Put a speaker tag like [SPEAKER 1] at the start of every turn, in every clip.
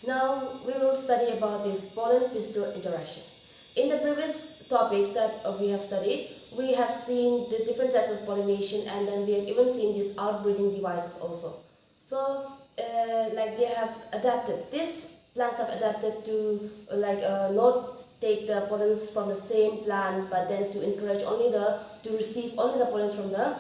[SPEAKER 1] Now we will study about this pollen-pistil interaction. In the previous topics that we have studied, we have seen the different types of pollination, and then we have even seen these outbreeding devices also. So like they have adapted, these plants have adapted to not take the pollens from the same plant, but then to encourage to receive only the pollens from the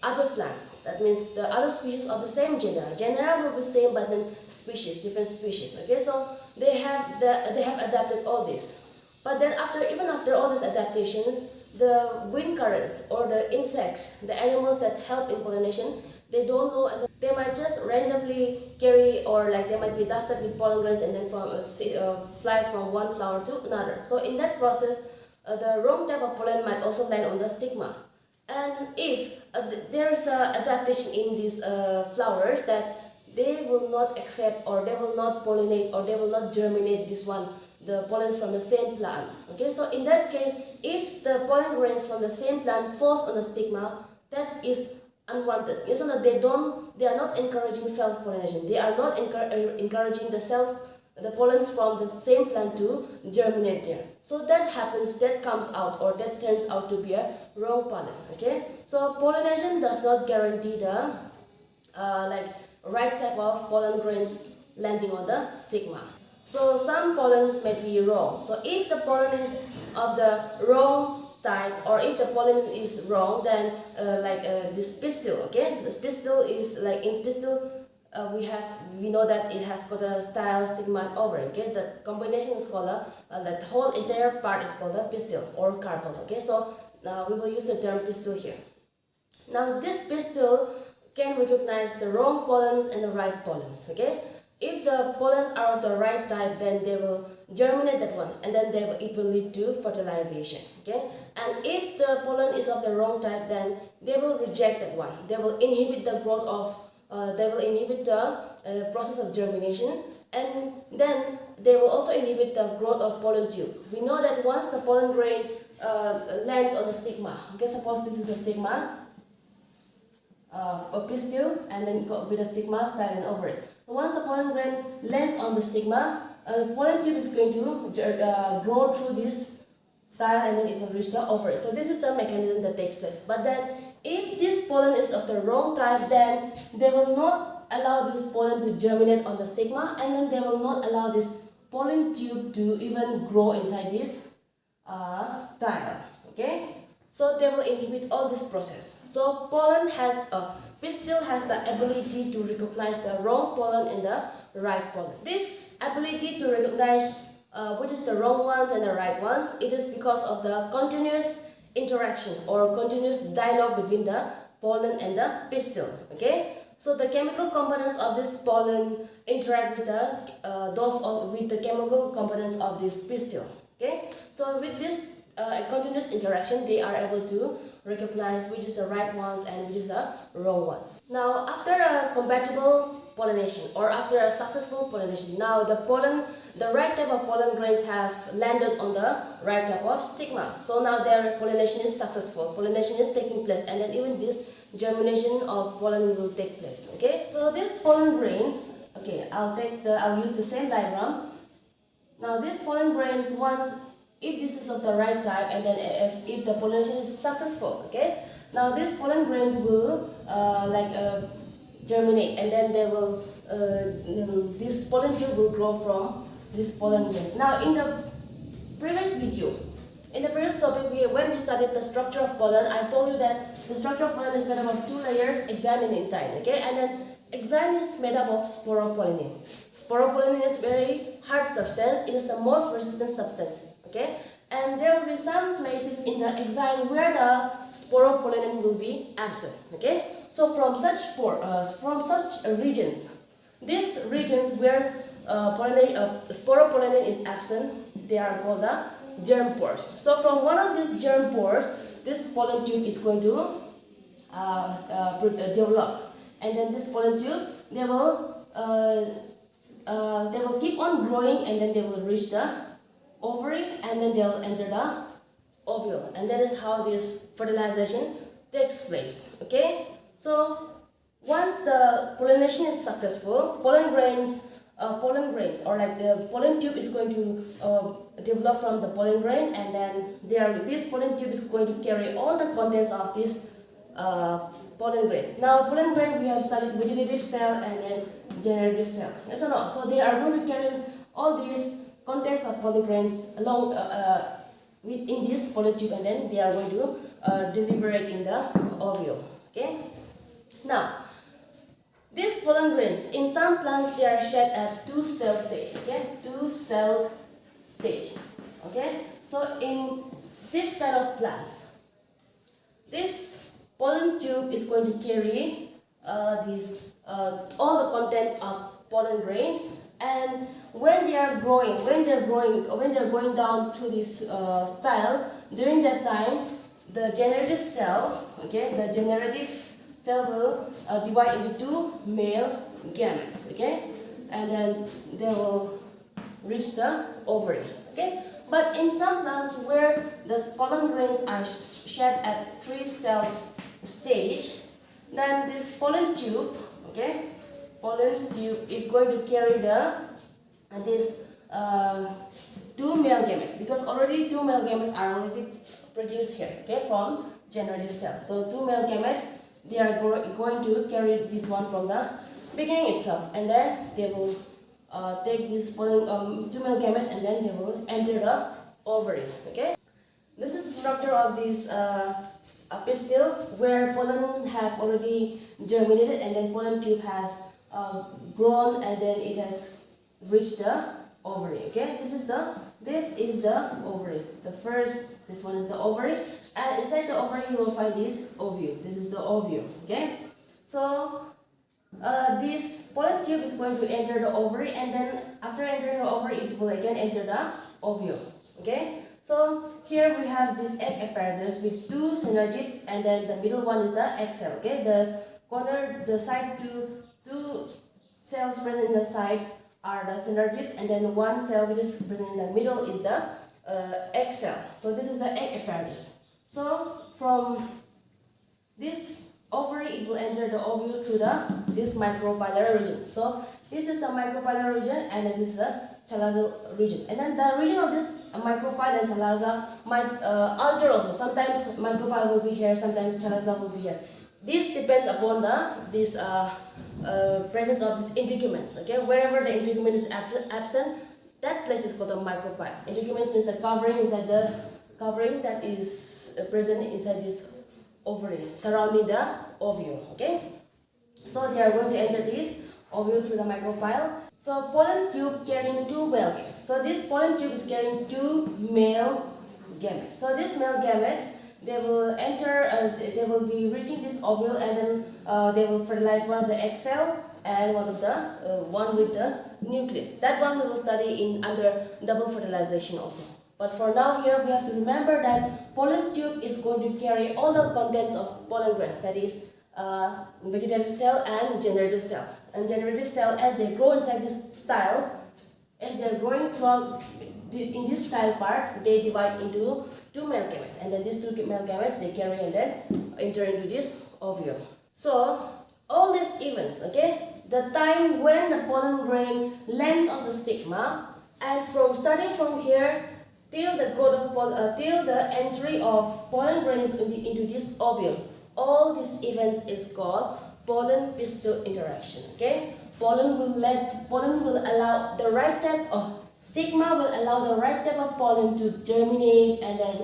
[SPEAKER 1] other plants. That means the other species of the same genera. Genera will be same, but then species, different species. Okay, so they have adapted all this. But then even after all these adaptations, the wind currents or the insects, the animals that help in pollination, they don't know, and they might just randomly carry, or like they might be dusted with pollen grains and then fly from one flower to another. So in that process, the wrong type of pollen might also land on the stigma. And if there is a adaptation in these flowers, that they will not accept, or they will not pollinate, or they will not germinate the pollens from the same plant. Okay, so in that case, if the pollen grains from the same plant falls on the stigma, that is unwanted. You know, they are not encouraging self-pollination. They are not encouraging the pollens from the same plant to germinate there. So that comes out, or that turns out to be a wrong pollen. Okay, so pollination does not guarantee the right type of pollen grains landing on the stigma. So some pollens may be wrong. So if the pollen is of the wrong type, or if the pollen is wrong, then this pistil. Okay, this pistil is like in pistil. We know that it has got a style, stigma, and ovary. Okay, the combination is called that whole entire part is called a pistil or carpel. Okay, so we will use the term pistil here. Now this pistil can recognize the wrong pollens and the right pollens. Okay, if the pollens are of the right type, then they will germinate that one, and then it will lead to fertilization. Okay, and if the pollen is of the wrong type, then they will reject that one. They will inhibit the growth of the process of germination, and then they will also inhibit the growth of pollen tube. We know that once the pollen grain lands on the stigma, okay, suppose this is a stigma, a pistil, and then with a stigma, style, and ovary. Once the pollen grain lands on the stigma, pollen tube is going to grow through this style, and then it will reach the ovary. So this is the mechanism that takes place. But then if this pollen is of the wrong type, then they will not allow this pollen to germinate on the stigma, and then they will not allow this pollen tube to even grow inside this style. Okay, so they will inhibit all this process. So pistil has the ability to recognize the wrong pollen and the right pollen. This ability to recognize which is the wrong ones and the right ones, it is because of the continuous interaction or continuous dialogue between the pollen and the pistil. Okay, so the chemical components of this pollen interact with the chemical components of this pistil. Okay, so with this continuous interaction, they are able to recognize which is the right ones and which is the wrong ones. Now, after a compatible pollination, or after a successful pollination, now the right type of pollen grains have landed on the right type of stigma. So now their pollination is successful. Pollination is taking place, and then even this germination of pollen will take place. Okay, so these pollen grains. Okay, I'll use the same diagram. Now these pollen grains, if this is of the right type, and then if the pollination is successful, okay, now these pollen grains will germinate, and then this pollen tube will grow from this pollen grain. Now in the previous topic, when we studied the structure of pollen, I told you that the structure of pollen is made up of two layers, exine and intine. Okay, and then exine is made up of sporopollenin. Sporopollenin is very hard substance. It is the most resistant substance. Okay, and there will be some places in the exine where the sporopollenin will be absent. Okay, so from such regions, these regions where sporopollenin is absent, they are called the germ pores. So from one of these germ pores, this pollen tube is going to develop, and then this pollen tube, they will keep on growing, and then they will reach the ovary, and then they will enter the ovule, and that is how this fertilization takes place. Okay, so once the pollination is successful, pollen grains pollen grains, or like the pollen tube is going to develop from the pollen grain, and then this pollen tube is going to carry all the contents of this pollen grain. Now pollen grain, we have studied vegetative cell and then generative cell. Yes or no? So they are going to carry all these contents of pollen grains along in this pollen tube, and then they are going to deliver it in the ovule. Okay. Now these pollen grains in some plants, they are shed at 2-cell stage. Okay, 2-cell stage. Okay, so in this kind of plants, this pollen tube is going to carry all the contents of pollen grains, and when they are growing, when they are going down to this style, during that time, the generative cell, will divide into 2 male gametes, okay, and then they will reach the ovary, okay. But in some plants where the pollen grains are shed at 3-cell stage, then this pollen tube, is going to carry this 2 male gametes, because already 2 male gametes are already produced here, okay, from generative cell. So 2 male gametes, they are going to carry this one from the beginning itself, and then they will take this pollen, 2 male gametes, and then they will enter the ovary. Okay, this is the structure of this pistil, where pollen have already germinated, and then pollen tube has grown, and then it has reached the ovary. Okay, this is the ovary. This one is the ovary, and inside the ovary you will find this ovule. This is the ovule. Okay, so this pollen tube is going to enter the ovary, and then after entering the ovary, it will again enter the ovule. Okay, so here we have this egg apparatus with 2 synergies, and then the middle one is the egg cell. Okay, the side two cells present in the sides are the synergies, and then 1 cell which is present in the middle is the egg cell. So this is the egg apparatus. So from this ovary, it will enter the ovule through this micropylar region. So this is the micropylar region, and then this is the chalaza region. And then the region of this micropyle and chalaza might alter also. Sometimes micropyle will be here, sometimes chalaza will be here. This depends upon the presence of these integuments. Okay, wherever the integument is absent, that place is called a micropyle. Integuments means the covering that is present inside this ovary, surrounding the ovule. Okay, so they are going to enter this ovule through the micropyle. So pollen tube carrying 2 male gametes. So this pollen tube is carrying 2 male gametes. So these male gametes, they will enter, they will be reaching this ovule, and then they will fertilize one of the egg cell and one with the nucleus. That one we will study under double fertilization also. But for now, here we have to remember that pollen tube is going to carry all the contents of pollen grains, that is vegetative cell and generative cell. And generative cell, as they grow inside this style, as they are growing from in this style part, they divide into 2 male gametes, and then these 2 male gametes they carry and then enter into this ovule. So all these events, okay, the time when the pollen grain lands on the stigma, and starting from here till the growth of till the entry of pollen grains into this ovule, all these events is called pollen pistil interaction. Okay, pollen will allow the right type of stigma will allow the right type of pollen to germinate, and then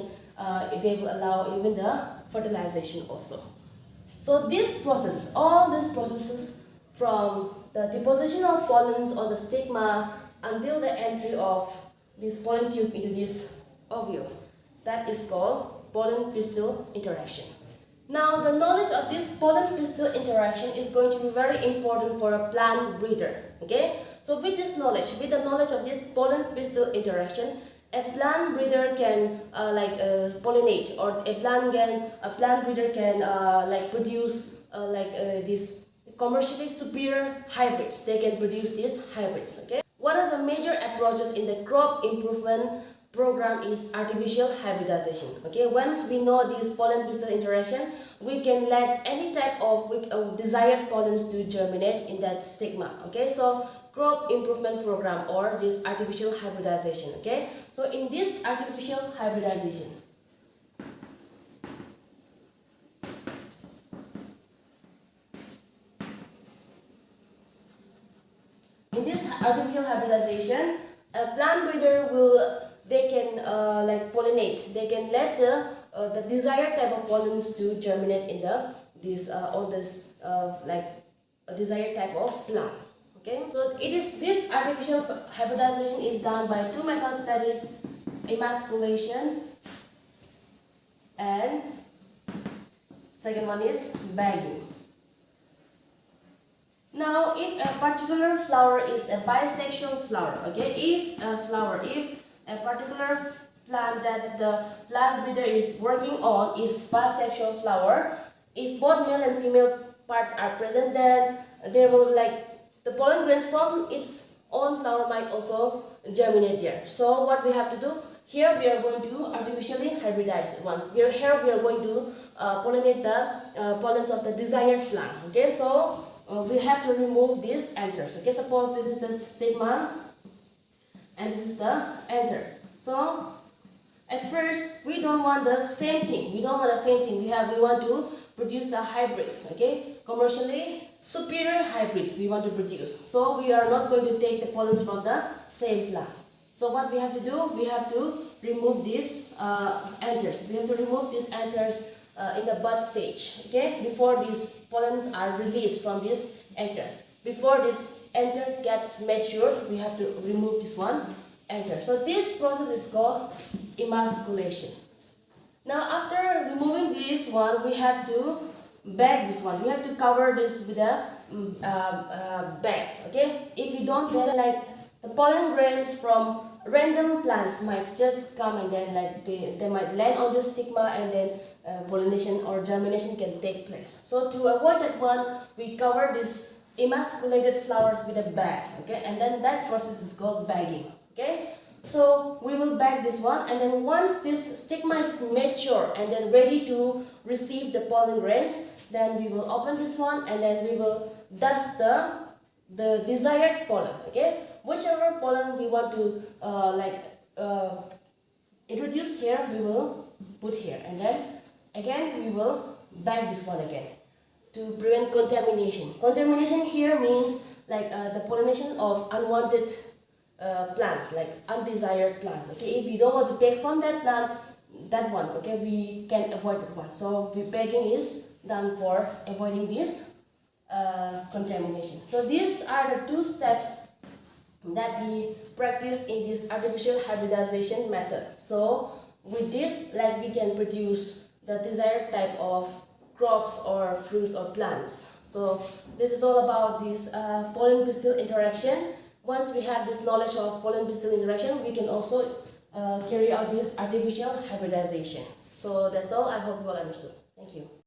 [SPEAKER 1] they will allow even the fertilization also. So these processes, all these processes from the deposition of pollens on the stigma until the entry of this pollen tube into this ovule, that is called pollen pistil interaction. Now, the knowledge of this pollen pistil interaction is going to be very important for a plant breeder. Okay, so with this knowledge, with the knowledge of this pollen pistil interaction, a plant breeder can pollinate, or a plant breeder can produce these commercially superior hybrids. They can produce these hybrids. Okay, one of the major approaches in the crop improvement program is artificial hybridization. Okay, once we know this pollen pistil interaction, we can let any type of desired pollens to germinate in that stigma. Okay, so crop improvement program or this artificial hybridization. Okay, so in this artificial hybridization, a plant breeder can pollinate. They can let the desired type of pollens to germinate in the a desired type of plant. Okay, so this artificial hybridization is done by two methods, that is emasculation and second one is bagging. Now, if a particular flower is a bisexual flower, okay, if a particular plant that the plant breeder is working on is bisexual flower, if both male and female parts are present, then there will the pollen grains from its own flower might also germinate there. So what we have to do here, we are going to artificially hybridize one. Here we are going to pollinate the pollens of the desired plant. Okay, so we have to remove these anthers. Okay, suppose this is the stigma and this is the anther. So at first we don't want the same thing. We want to produce the hybrids. Okay, commercially superior hybrids we want to produce. So we are not going to take the pollens from the same plant. So what we have to do, we have to remove these anthers. We have to remove these anthers in the bud stage, okay, before these pollens are released from this anther. Before this anther gets matured, we have to remove this one anther. So this process is called emasculation. Now after removing this one, we have to bag this one. We have to cover this with a bag. Okay, if you don't, then the pollen grains from random plants might just come and then they might land on the stigma and then pollination or germination can take place. So to avoid that one, we cover these emasculated flowers with a bag. Okay, and then that process is called bagging. Okay, so we will bag this one, and then once this stigma is mature and then ready to receive the pollen grains, then we will open this one and then we will dust the desired pollen. Okay, whichever pollen we want to introduce here, we will put here, and then again we will bag this one again to prevent contamination. Contamination here means the pollination of unwanted plants, like undesired plants. Okay, if you don't want to take from that plant, that one, okay, we can avoid that one. So bagging is done for avoiding this contamination. So these are the two steps that we practice in this artificial hybridization method. So with this, we can produce the desired type of crops or fruits or plants. So this is all about this pollen pistil interaction. Once we have this knowledge of pollen pistil interaction, we can also carry out this artificial hybridization. So that's all. I hope you all understood. Thank you.